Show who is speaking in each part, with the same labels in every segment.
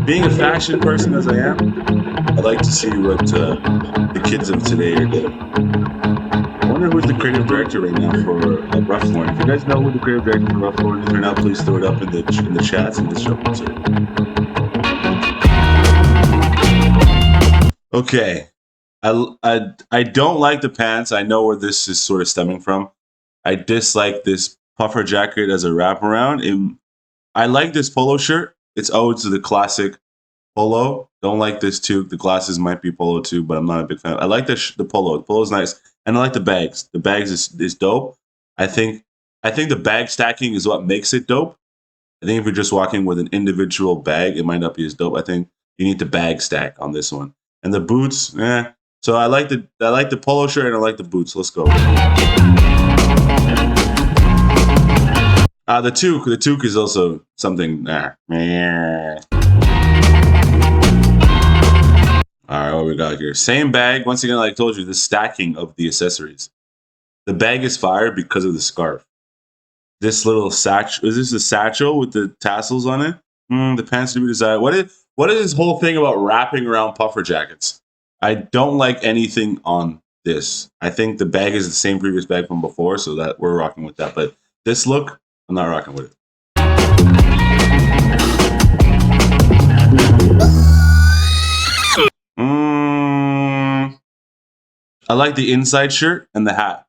Speaker 1: Being a fashion person as I am, I like to see what the kids of today are doing. I wonder who's the creative director right now for Ralph Lauren. If you guys know who the creative director for Ralph Lauren is right now, please throw it up in the chats and just show it. Okay, I don't like the pants. I know where this is sort of stemming from. I dislike this puffer jacket as a wraparound. I like this polo shirt. It's owed to the classic polo. Don't like this too. The glasses might be polo too, but I'm not a big fan. I like the polo. The polo is nice, and I like the bags. The bags is dope. I think the bag stacking is what makes it dope. I think if you're just walking with an individual bag, it might not be as dope. I think you need the bag stack on this one. And the boots, eh. So I like the polo shirt and I like the boots. Let's go. The toque is also something. All right, what we got here? Same bag. Once again, like I told you, the stacking of the accessories. The bag is fire because of the scarf. This little satchel, is this a satchel with the tassels on it? The pants to be desired. What is this whole thing about wrapping around puffer jackets? I don't like anything on this. I think the bag is the same previous bag from before, so that we're rocking with that. But this look, I'm not rocking with it. I like the inside shirt and the hat.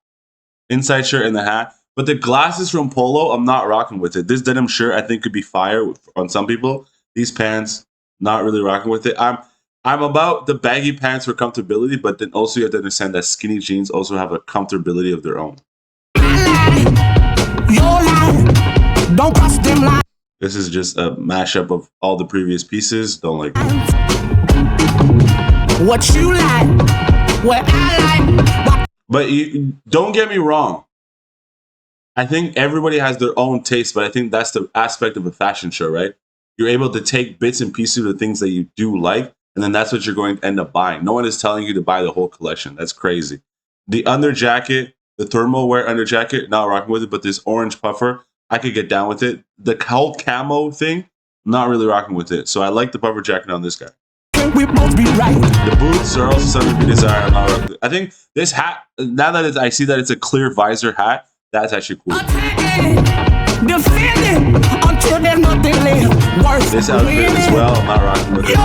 Speaker 1: Inside shirt and the hat. But the glasses from Polo, I'm not rocking with it. This denim shirt, I think, could be fire on some people. These pants, not really rocking with it. I'm about the baggy pants for comfortability, but then also you have to understand that skinny jeans also have a comfortability of their own. This is just a mashup of all the previous pieces. Don't like it. What you like, what I like. But don't get me wrong. I think everybody has their own taste, but I think that's the aspect of a fashion show, right? You're able to take bits and pieces of the things that you do like, and then that's what you're going to end up buying. No one is telling you to buy the whole collection. That's crazy. The under jacket, the thermal wear under jacket, not rocking with it, but this orange puffer, I could get down with it. The whole camo thing, not really rocking with it. So I like the puffer jacket on this guy. We both be right. The boots are also something to be desired. I think this hat, now that I see that it's a clear visor hat, that's actually cool. This outfit as well, I'm not rocking with it.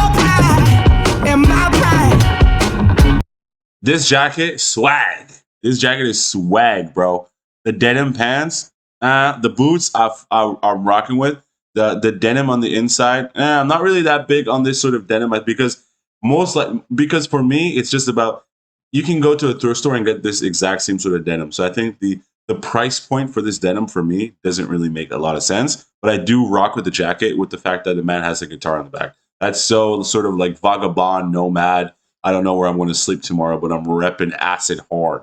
Speaker 1: This jacket, swag. This jacket is swag, bro. The denim pants, the boots, I'm rocking with. The denim on the inside, I'm not really that big on this sort of denim because for me, it's just about, you can go to a thrift store and get this exact same sort of denim. So I think the price point for this denim for me doesn't really make a lot of sense, but I do rock with the jacket with the fact that the man has a guitar on the back. That's so sort of like vagabond, nomad. I don't know where I'm going to sleep tomorrow, but I'm repping acid hard.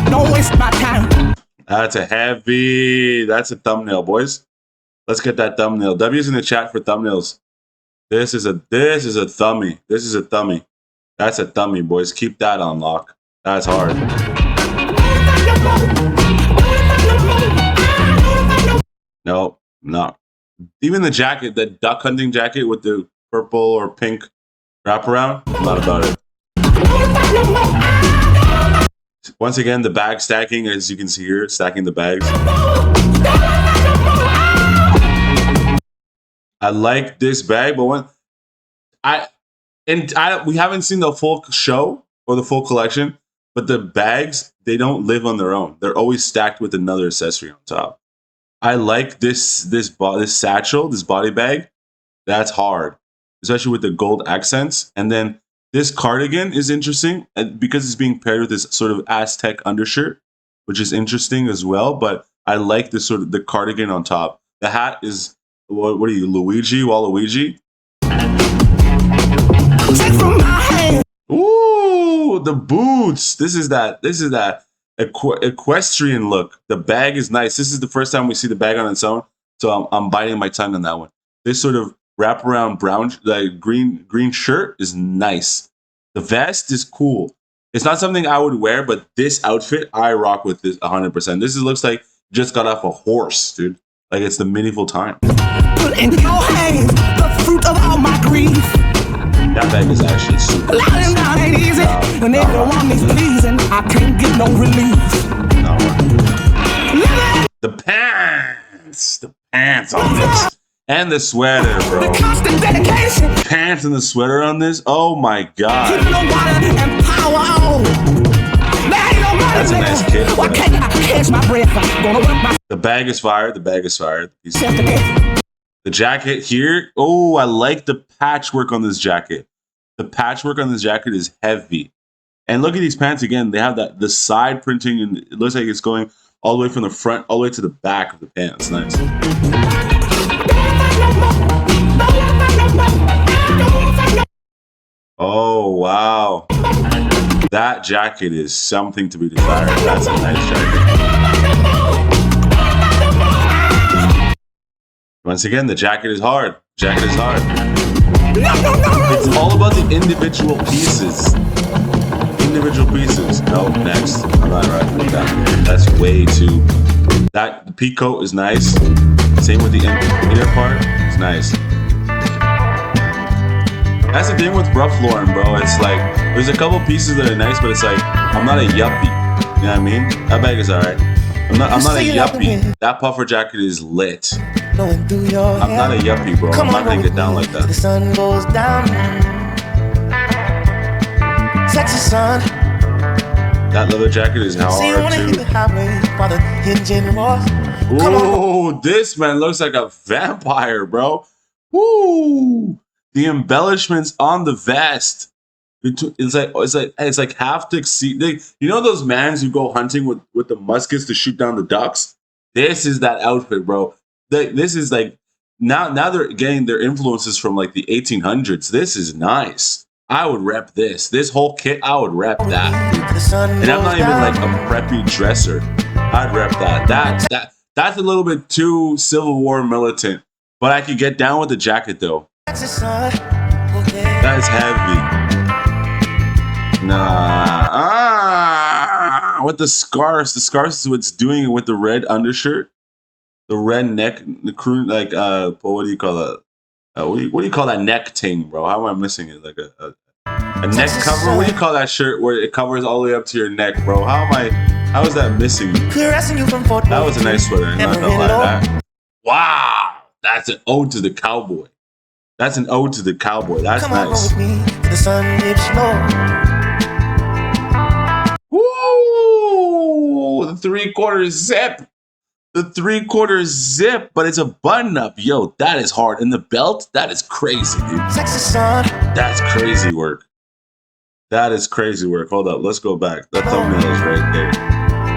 Speaker 1: Don't waste my time. That's a thumbnail, boys. Let's get that thumbnail. W's in the chat for thumbnails. This is a thumbie. This is a thumbie. That's a thumbie, boys. Keep that on lock. That's hard. No, not. Even the jacket, the duck hunting jacket with the purple or pink wraparound, not about it. Once again, the bag stacking, as you can see here, stacking the bags. I like this bag, but we haven't seen the full show or the full collection, but the bags, they don't live on their own. They're always stacked with another accessory on top. I like this satchel, this body bag. That's hard, especially with the gold accents. And then this cardigan is interesting because it's being paired with this sort of Aztec undershirt, which is interesting as well. But I like this sort of the cardigan on top. The hat is, what are you, Waluigi? Ooh, the boots. This is that equestrian look. The bag is nice. This is the first time we see the bag on its own, so I'm biting my tongue on that one. This sort of wraparound brown, like green shirt is nice. The vest is cool. It's not something I would wear, but this outfit, I rock with this 100%. This looks like just got off a horse, dude. Like it's the medieval time. Put in your hands the fruit
Speaker 2: of all my grief.
Speaker 1: That bag is actually super
Speaker 2: Loud and loud ain't easy. When everyone is pleasing, I can't get no relief.
Speaker 1: The pants on this. And the sweater, bro.
Speaker 2: The constant dedication.
Speaker 1: Pants and the sweater on this. Oh my god.
Speaker 2: Keep no water and power on.
Speaker 1: That's a nice kit.
Speaker 2: Why can't I catch my breath? I'm gonna work my.
Speaker 1: The bag is fired. The bag is fired. The jacket here. Oh, I like the patchwork on this jacket. The patchwork on this jacket is heavy. And look at these pants again. They have the side printing, and it looks like it's going all the way from the front all the way to the back of the pants. Nice. Oh wow. That jacket is something to be desired. That's a nice jacket. Once again, the jacket is hard. Jacket is hard. It's all about the individual pieces. Individual pieces. No, next. I'm not rocking with that. That's way too. The peak coat is nice. Same with the inner part. It's nice. That's the thing with Ralph Lauren, bro. It's like there's a couple pieces that are nice, but it's like I'm not a yuppie. You know what I mean? That bag is alright. I'm not a yuppie. That puffer jacket is lit. I'm not a yuppie, bro. I'm not gonna get down like that.
Speaker 2: The sun goes down. Sexy sun.
Speaker 1: That leather jacket is hard too. Ooh, this man looks like a vampire, bro. Woo! The embellishments on the vest. It's like half to exceed. You know those mans who go hunting with the muskets to shoot down the ducks? This is that outfit, bro. This is like now they're getting their influences from like the 1800s. This is nice. I would rep this. This whole kit, I would rep that. And I'm not even like a preppy dresser. I'd rep that. That's a little bit too Civil War militant. But I could get down with the jacket though. That is heavy. Nah. With the scarves. The scarves is what's doing it with the red undershirt. The red neck, the crew, like, what do you call that? What do you call that neck thing, bro? How am I missing it? Like a neck cover? What do you call that shirt where it covers all the way up to your neck, bro? How is that missing? That was a nice sweater. I'm not gonna lie, that. Wow, that's an ode to the cowboy. That's an ode to the cowboy. That's nice. Woo! The 3/4 zip. The 3/4 zip, but it's a button up. Yo, that is hard. And the belt, that is crazy, dude. That's crazy work. That is crazy work. Hold up, let's go back. The thumbnail is right there.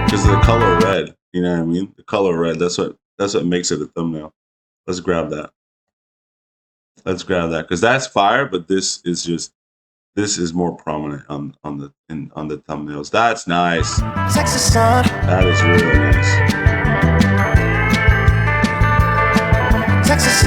Speaker 1: Because of the color red. You know what I mean? The color red. That's what makes it a thumbnail. Let's grab that. Let's grab that. Because that's fire, but this is more prominent on the thumbnails. That's nice. That is really nice. These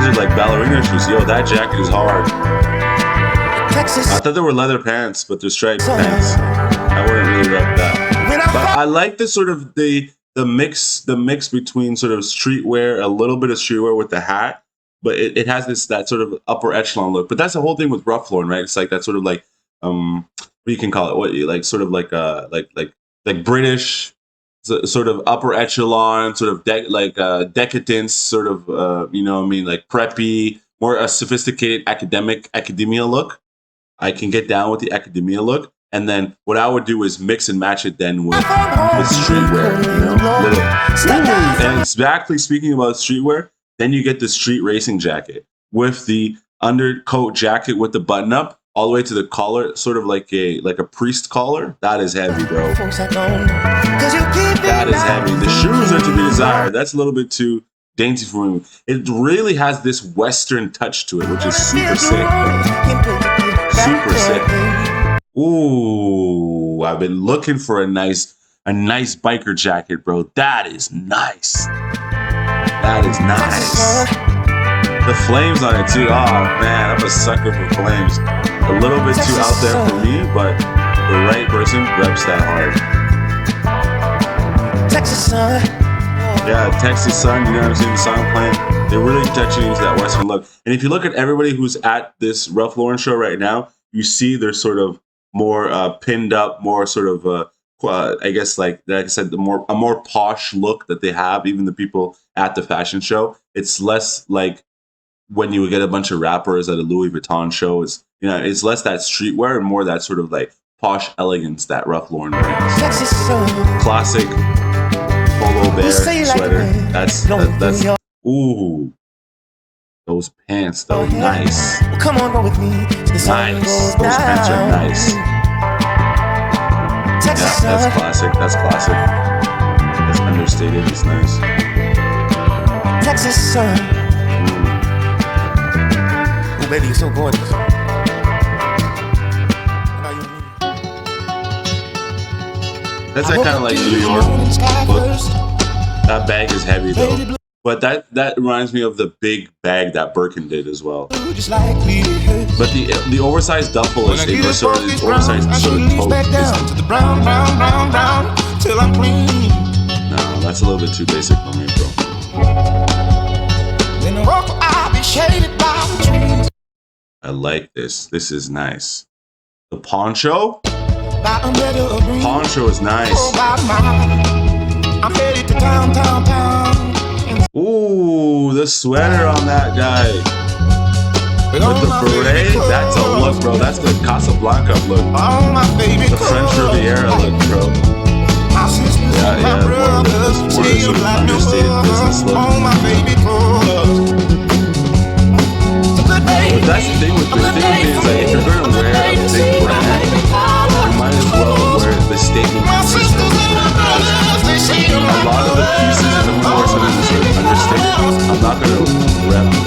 Speaker 1: are like ballerina shoes. Yo, that jacket is hard. I thought they were leather pants, but they're striped pants. I wouldn't really rep that. But I like the sort of the mix between sort of streetwear, a little bit of streetwear with the hat, but it has that sort of upper echelon look. But that's the whole thing with Ralph Lauren, right? It's like that sort of like what you can call it, like British. Sort of upper echelon, sort of decadence, sort of you know what I mean, like preppy, more a sophisticated academia look. I can get down with the academia look, and then what I would do is mix and match it then with streetwear. You know, and exactly speaking about streetwear, then you get the street racing jacket with the undercoat jacket with the button up. All the way to the collar, sort of like a priest collar. That is heavy, bro. That is heavy. The shoes are to be desired. That's a little bit too dainty for me. It really has this Western touch to it, which is super sick, bro. Super sick. Ooh, I've been looking for a nice biker jacket, bro. That is nice. That is nice. The flames on it too. Oh man, I'm a sucker for flames. A little bit too out there for me, but the right person reps that hard. Yeah, Texas Sun, you know what I'm saying? The song playing. They're really touching into that Western look. And if you look at everybody who's at this Ralph Lauren show right now, you see they're sort of more pinned up, more sort of, I guess, like I said, a more posh look that they have. Even the people at the fashion show, it's less like when you would get a bunch of rappers at a Louis Vuitton show. It's it's less that streetwear and more that sort of like posh elegance that Ralph Lauren brings. Classic polo bear sweater. That's ooh. Those pants though, nice.
Speaker 2: Well, come on, go with me.
Speaker 1: Nice. Those pants are nice. Yeah, that's classic. That's classic. That's understated. It's nice.
Speaker 2: Texas sun. Oh, baby, you're so gorgeous.
Speaker 1: That's that kind of like New York look. That bag is heavy though. But that reminds me of the big bag that Birkin did as well. But the oversized duffel is sort of oversized sort of tote. No, that's a little bit too basic for me, bro. I like this. This is nice. The poncho? Poncho is nice.
Speaker 2: I'm headed to town.
Speaker 1: Ooh, the sweater on that guy. With the beret, that's a look, bro. That's the Casablanca look. The French Riviera look, bro. Yeah, more sort of understated business look. But that's the thing with me is like, if you're going to wear a big brand, you might as well wear the statement pieces from the brand. A lot of the pieces, if I'm going to wear something that's sort of understated, I'm not going to rep the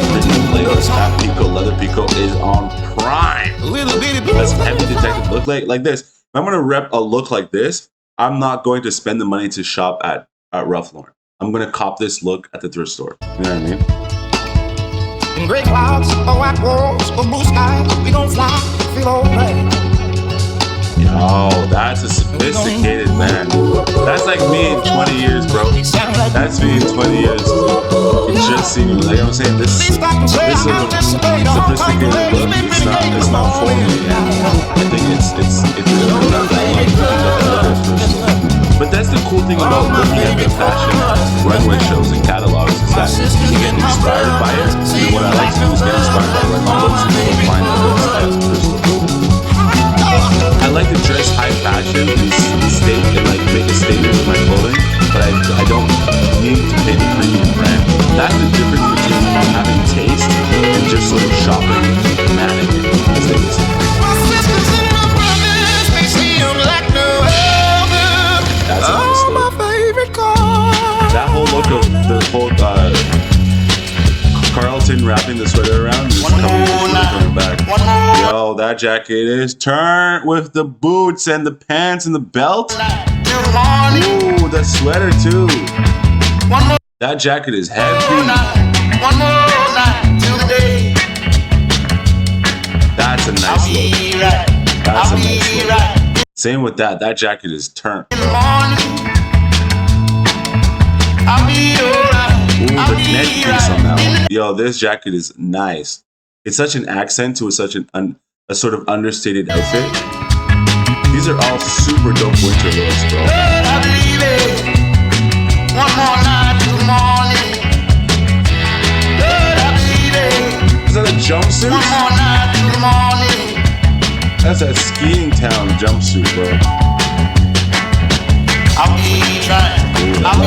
Speaker 1: premium Lagos Cat Pico. Leather Pico is on prime. That's heavy detective look like this. If I'm going to rep a look like this, I'm not going to spend the money to shop at Ralph Lauren. I'm going to cop this look at the thrift store. You know what I mean?
Speaker 2: In gray clouds, or white walls, or blue skies, we gon' fly, feel alright.
Speaker 1: Yo, that's a sophisticated man. That's like me in 20 years, bro. That's me in 20 years. You just see me, like I'm saying, this is a sophisticated look. It's not phony. I think it's really not that look. But that's the cool thing about looking at the fashion runway shows and catalogs is that you get inspired by it. And what I like to do is get inspired by runway looks and go find those types of I like to dress high fashion and state and like make a statement with my clothing, but I don't need to pay the premium brand. That's the difference between having taste and just sort of shopping mannequin, as they would say. That's a nice look. That whole look of the whole Carlton wrapping the sweater around is coming back. Yo, that jacket is turned with the boots and the pants and the belt. Ooh, the sweater too. That jacket is heavy. That's a nice look. That's a nice look. Same with that. That jacket is turned. Ooh, the neck piece on that one. Yo, this jacket is nice. It's such an accent to such a sort of understated outfit. These are all super dope winter looks, bro. Is that a jumpsuit? That's a skiing town jumpsuit, bro.
Speaker 2: I'll be trying.
Speaker 1: That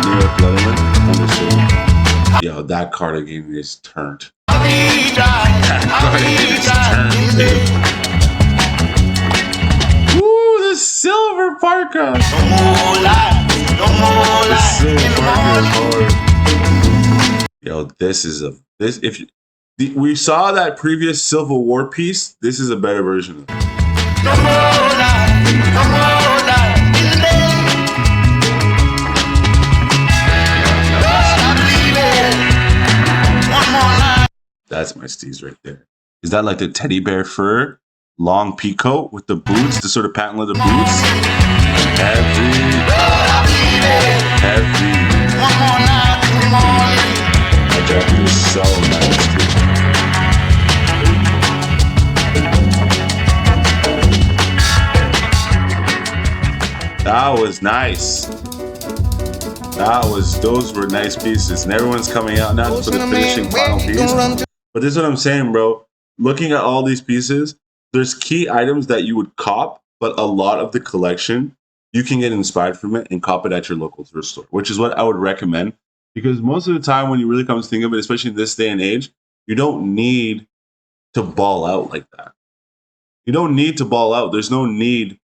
Speaker 1: New York Letterman, understood. Yo, that cardigan is turned. That cardigan is turned, dude. Ooh, the silver parka. The silver parka is hard. Yo, we saw that previous Civil War piece. This is a better version of it. That's my steez right there. Is that like the teddy bear fur, long peacoat with the boots, the sort of patent leather boots? Heavy. Heavy.
Speaker 2: One more night till morning.
Speaker 1: That jacket is so nice, dude. That was nice. Those were nice pieces, and everyone's coming out now for the finishing final piece. But this is what I'm saying, bro. Looking at all these pieces, there's key items that you would cop, but a lot of the collection you can get inspired from it and cop it at your local thrift store, which is what I would recommend. Because most of the time, when you really come to think of it, especially in this day and age, you don't need to ball out like that. You don't need to ball out. There's no need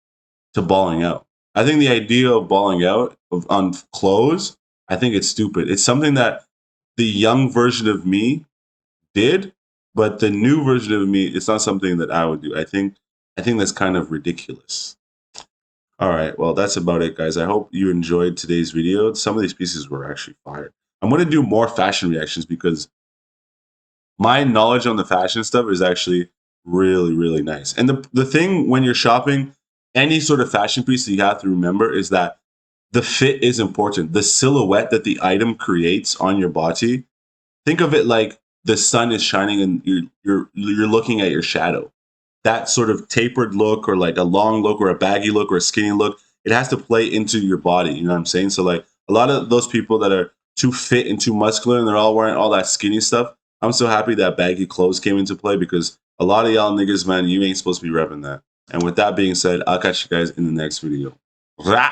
Speaker 1: to balling out. I think the idea of balling out on clothes, I think it's stupid. It's something that the young version of me did, but the new version of me, it's not something that I would do. I think that's kind of ridiculous. All right, well, that's about it, guys. I hope you enjoyed today's video. Some of these pieces were actually fire. I'm going to do more fashion reactions because my knowledge on the fashion stuff is actually really, really nice. And the thing when you're shopping any sort of fashion piece that you have to remember is that the fit is important. The silhouette that the item creates on your body, think of it like the sun is shining and you're looking at your shadow. That sort of tapered look, or like a long look, or a baggy look, or a skinny look, it has to play into your body. You know what I'm saying? So like a lot of those people that are too fit and too muscular and they're all wearing all that skinny stuff, I'm so happy that baggy clothes came into play, because a lot of y'all niggas, man, you ain't supposed to be repping that. And with that being said, I'll catch you guys in the next video. Rah!